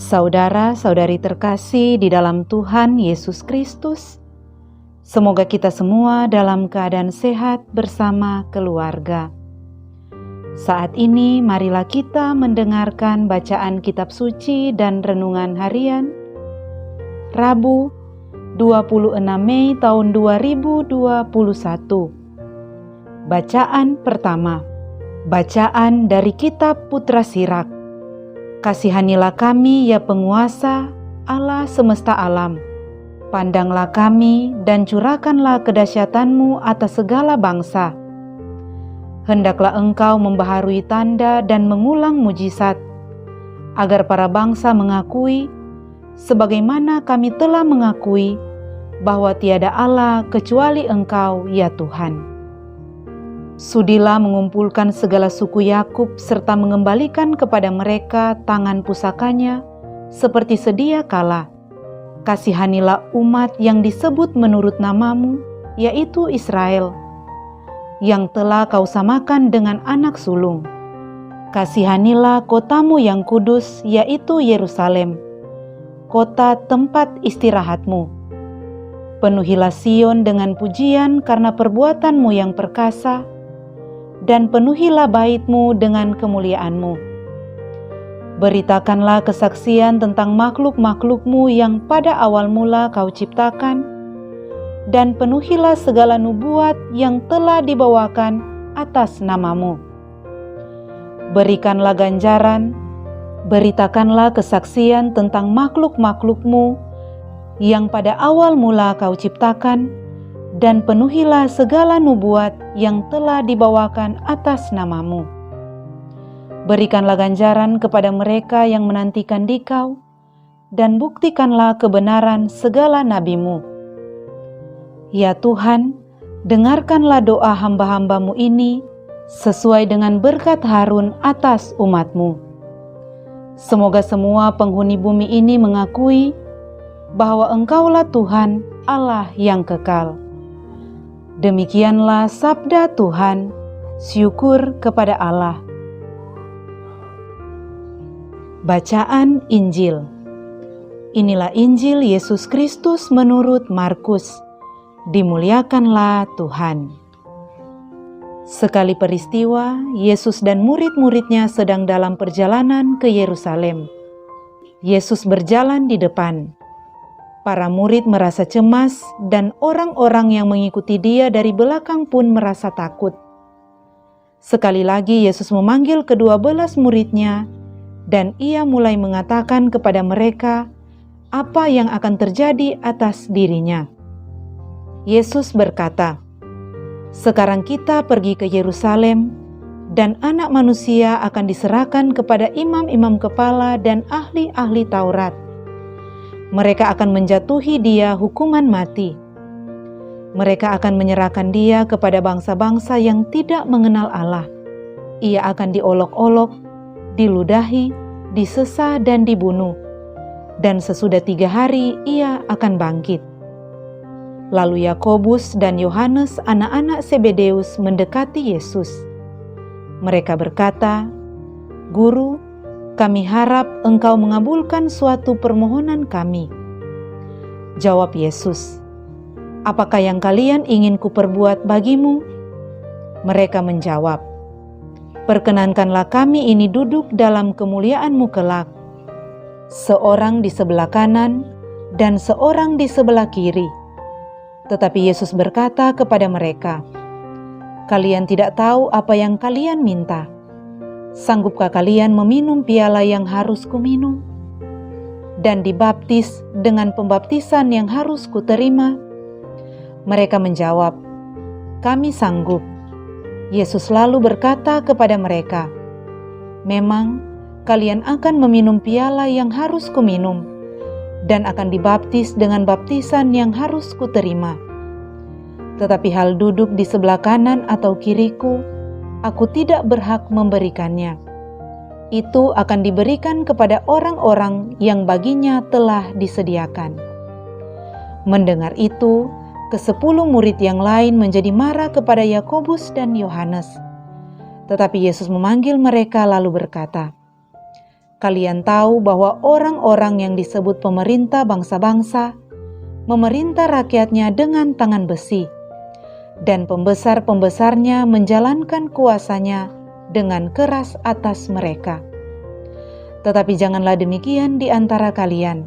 Saudara-saudari terkasih di dalam Tuhan Yesus Kristus, semoga kita semua dalam keadaan sehat bersama keluarga. Saat ini marilah kita mendengarkan bacaan kitab suci dan renungan harian Rabu 26 Mei tahun 2021. Bacaan pertama, bacaan dari kitab Putra Sirak. Kasihanilah kami ya penguasa Allah semesta alam. Pandanglah kami dan curahkanlah kedahsyatan-Mu atas segala bangsa. Hendaklah Engkau membaharui tanda dan mengulang mujizat, agar para bangsa mengakui, sebagaimana kami telah mengakui, bahwa tiada Allah kecuali Engkau ya Tuhan. Sudilah mengumpulkan segala suku Yakub serta mengembalikan kepada mereka tangan pusakanya seperti sedia kala. Kasihanilah umat yang disebut menurut nama-Mu, yaitu Israel, yang telah Kau samakan dengan anak sulung. Kasihanilah kota-Mu yang kudus, yaitu Yerusalem, kota tempat istirahat-Mu. Penuhilah Sion dengan pujian karena perbuatan-Mu yang perkasa, dan penuhilah bait-Mu dengan kemuliaan-Mu. Beritakanlah kesaksian tentang makhluk-makhluk-Mu yang pada awal mula Kau ciptakan, dan penuhilah segala nubuat yang telah dibawakan atas nama-Mu. Berikanlah ganjaran, beritakanlah kesaksian tentang makhluk-makhluk-Mu yang pada awal mula Kau ciptakan, dan penuhilah segala nubuat yang telah dibawakan atas nama-Mu. Berikanlah ganjaran kepada mereka yang menantikan Dikau, dan buktikanlah kebenaran segala nabi-Mu. Ya Tuhan, dengarkanlah doa hamba-hamba-Mu ini sesuai dengan berkat Harun atas umat-Mu. Semoga semua penghuni bumi ini mengakui bahwa Engkaulah Tuhan Allah yang kekal. Demikianlah sabda Tuhan, syukur kepada Allah. Bacaan Injil. Inilah Injil Yesus Kristus menurut Markus. Dimuliakanlah Tuhan. Sekali peristiwa, Yesus dan murid-muridnya sedang dalam perjalanan ke Yerusalem. Yesus berjalan di depan. Para murid merasa cemas dan orang-orang yang mengikuti Dia dari belakang pun merasa takut. Sekali lagi Yesus memanggil ke-12 murid-Nya dan Ia mulai mengatakan kepada mereka apa yang akan terjadi atas dirinya. Yesus berkata, "Sekarang kita pergi ke Yerusalem dan Anak Manusia akan diserahkan kepada imam-imam kepala dan ahli-ahli Taurat. Mereka akan menjatuhi Dia hukuman mati. Mereka akan menyerahkan Dia kepada bangsa-bangsa yang tidak mengenal Allah. Ia akan diolok-olok, diludahi, disesah dan dibunuh. Dan sesudah 3 hari Ia akan bangkit." Lalu Yakobus dan Yohanes anak-anak Zebedeus mendekati Yesus. Mereka berkata, "Guru, kami harap Engkau mengabulkan suatu permohonan kami." Jawab Yesus, "Apakah yang kalian ingin kuperbuat bagimu?" Mereka menjawab, "Perkenankanlah kami ini duduk dalam kemuliaan-Mu kelak, seorang di sebelah kanan dan seorang di sebelah kiri." Tetapi Yesus berkata kepada mereka, "Kalian tidak tahu apa yang kalian minta. Sanggupkah kalian meminum piala yang harus kuminum? Dan dibaptis dengan pembaptisan yang harus kuterima?" Mereka menjawab, "Kami sanggup." Yesus lalu berkata kepada mereka, "Memang kalian akan meminum piala yang harus kuminum, dan akan dibaptis dengan baptisan yang harus kuterima. Tetapi hal duduk di sebelah kanan atau kiriku, Aku tidak berhak memberikannya. Itu akan diberikan kepada orang-orang yang baginya telah disediakan." Mendengar itu, ke-10 murid yang lain menjadi marah kepada Yakobus dan Yohanes. Tetapi Yesus memanggil mereka lalu berkata, kalian tahu bahwa orang-orang yang disebut pemerintah bangsa-bangsa memerintah rakyatnya dengan tangan besi, dan pembesar-pembesarnya menjalankan kuasanya dengan keras atas mereka. Tetapi janganlah demikian di antara kalian.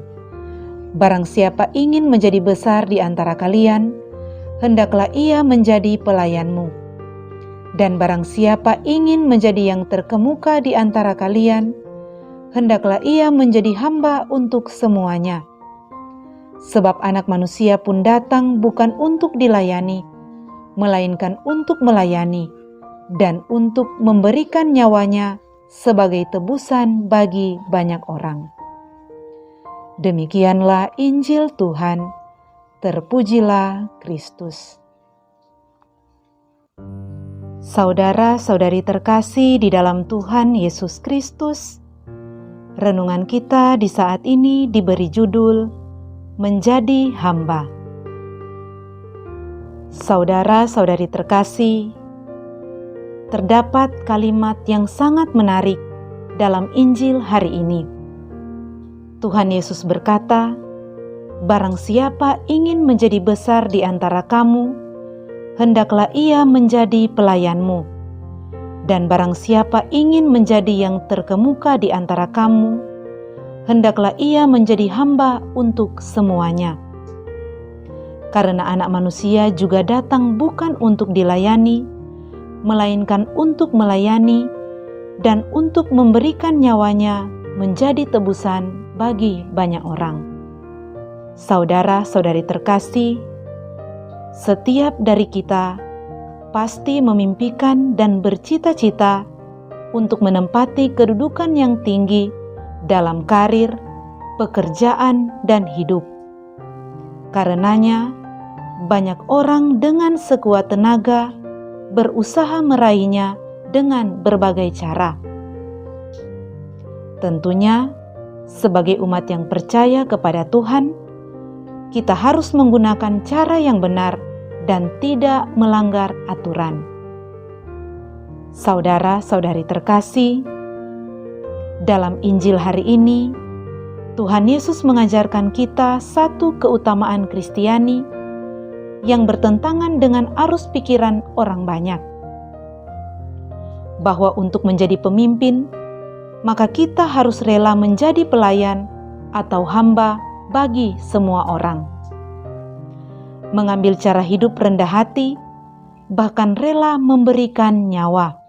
Barang siapa ingin menjadi besar di antara kalian, hendaklah ia menjadi pelayanmu. Dan barang siapa ingin menjadi yang terkemuka di antara kalian, hendaklah ia menjadi hamba untuk semuanya. Sebab Anak Manusia pun datang bukan untuk dilayani, melainkan untuk melayani, dan untuk memberikan nyawanya sebagai tebusan bagi banyak orang. Demikianlah Injil Tuhan, terpujilah Kristus. Saudara-saudari terkasih di dalam Tuhan Yesus Kristus, renungan kita di saat ini diberi judul Menjadi Hamba. Saudara-saudari terkasih, terdapat kalimat yang sangat menarik dalam Injil hari ini. Tuhan Yesus berkata, "Barang siapa ingin menjadi besar di antara kamu, hendaklah ia menjadi pelayanmu. Dan barang siapa ingin menjadi yang terkemuka di antara kamu, hendaklah ia menjadi hamba untuk semuanya. Karena Anak Manusia juga datang bukan untuk dilayani, melainkan untuk melayani dan untuk memberikan nyawanya menjadi tebusan bagi banyak orang." Saudara-saudari terkasih, setiap dari kita pasti memimpikan dan bercita-cita untuk menempati kedudukan yang tinggi dalam karir, pekerjaan, dan hidup. Karenanya, banyak orang dengan sekuat tenaga berusaha meraihnya dengan berbagai cara. Tentunya, sebagai umat yang percaya kepada Tuhan, kita harus menggunakan cara yang benar dan tidak melanggar aturan. Saudara-saudari terkasih, dalam Injil hari ini, Tuhan Yesus mengajarkan kita satu keutamaan Kristiani yang bertentangan dengan arus pikiran orang banyak, bahwa untuk menjadi pemimpin, maka kita harus rela menjadi pelayan atau hamba bagi semua orang. Mengambil cara hidup rendah hati, bahkan rela memberikan nyawa.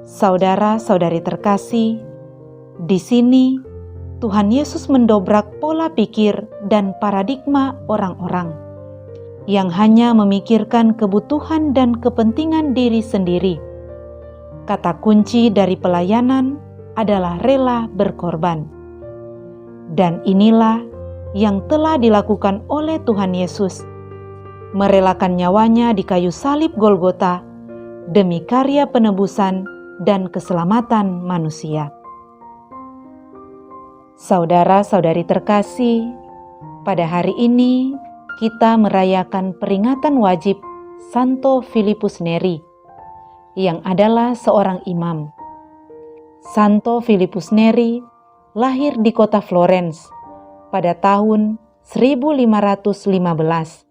Saudara-saudari terkasih, di sini Tuhan Yesus mendobrak pola pikir dan paradigma orang-orang yang hanya memikirkan kebutuhan dan kepentingan diri sendiri. Kata kunci dari pelayanan adalah rela berkorban. Dan inilah yang telah dilakukan oleh Tuhan Yesus, merelakan nyawanya di kayu salib Golgota demi karya penebusan dan keselamatan manusia. Saudara-saudari terkasih, pada hari ini kita merayakan peringatan wajib Santo Filipus Neri, yang adalah seorang imam. Santo Filipus Neri lahir di kota Florence pada tahun 1515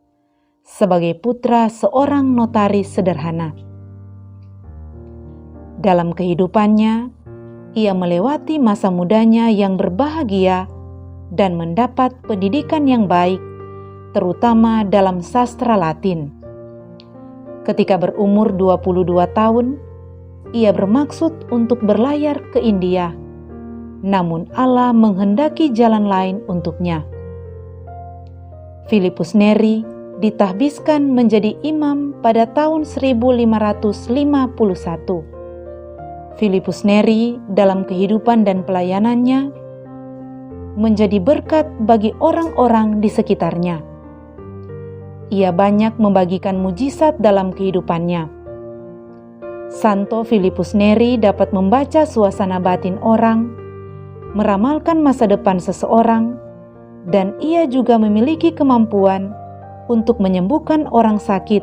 sebagai putra seorang notaris sederhana. Dalam kehidupannya, ia melewati masa mudanya yang berbahagia dan mendapat pendidikan yang baik, terutama dalam sastra Latin. Ketika berumur 22 tahun, ia bermaksud untuk berlayar ke India, namun Allah menghendaki jalan lain untuknya. Filipus Neri ditahbiskan menjadi imam pada tahun 1551. Filipus Neri dalam kehidupan dan pelayanannya menjadi berkat bagi orang-orang di sekitarnya. Ia banyak membagikan mujizat dalam kehidupannya. Santo Filipus Neri dapat membaca suasana batin orang, meramalkan masa depan seseorang, dan ia juga memiliki kemampuan untuk menyembuhkan orang sakit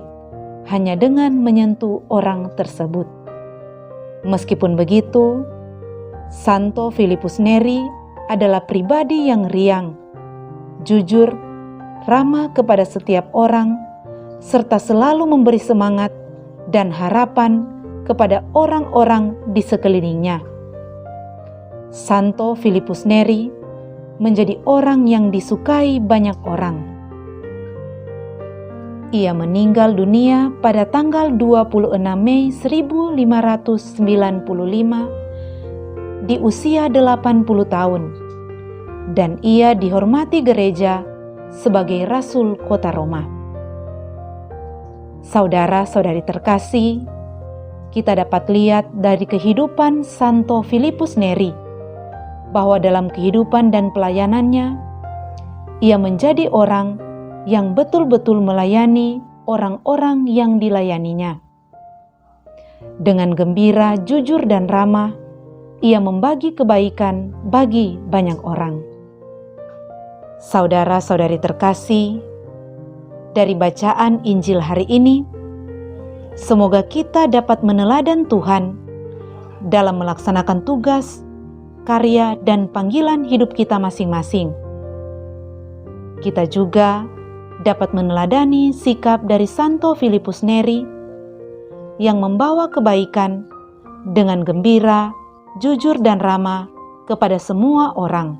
hanya dengan menyentuh orang tersebut. Meskipun begitu, Santo Filipus Neri adalah pribadi yang riang, jujur, ramah kepada setiap orang, serta selalu memberi semangat dan harapan kepada orang-orang di sekelilingnya. Santo Filipus Neri menjadi orang yang disukai banyak orang. Ia meninggal dunia pada tanggal 26 Mei 1595 di usia 80 tahun, dan ia dihormati gereja sebagai Rasul Kota Roma. Saudara-saudari terkasih, kita dapat lihat dari kehidupan Santo Filipus Neri bahwa dalam kehidupan dan pelayanannya, ia menjadi orang yang betul-betul melayani orang-orang yang dilayaninya. Dengan gembira, jujur, dan ramah, ia membagi kebaikan bagi banyak orang. Saudara-saudari terkasih, dari bacaan Injil hari ini, semoga kita dapat meneladan Tuhan dalam melaksanakan tugas, karya, dan panggilan hidup kita masing-masing. Kita juga dapat meneladani sikap dari Santo Filipus Neri yang membawa kebaikan dengan gembira, jujur, dan ramah kepada semua orang.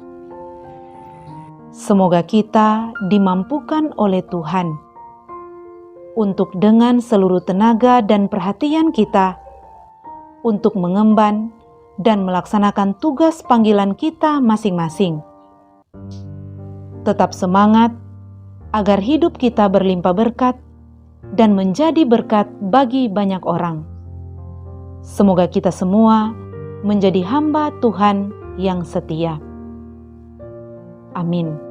Semoga kita dimampukan oleh Tuhan untuk dengan seluruh tenaga dan perhatian kita untuk mengemban dan melaksanakan tugas panggilan kita masing-masing. Tetap semangat agar hidup kita berlimpah berkat dan menjadi berkat bagi banyak orang. Semoga kita semua menjadi hamba Tuhan yang setia. Amin.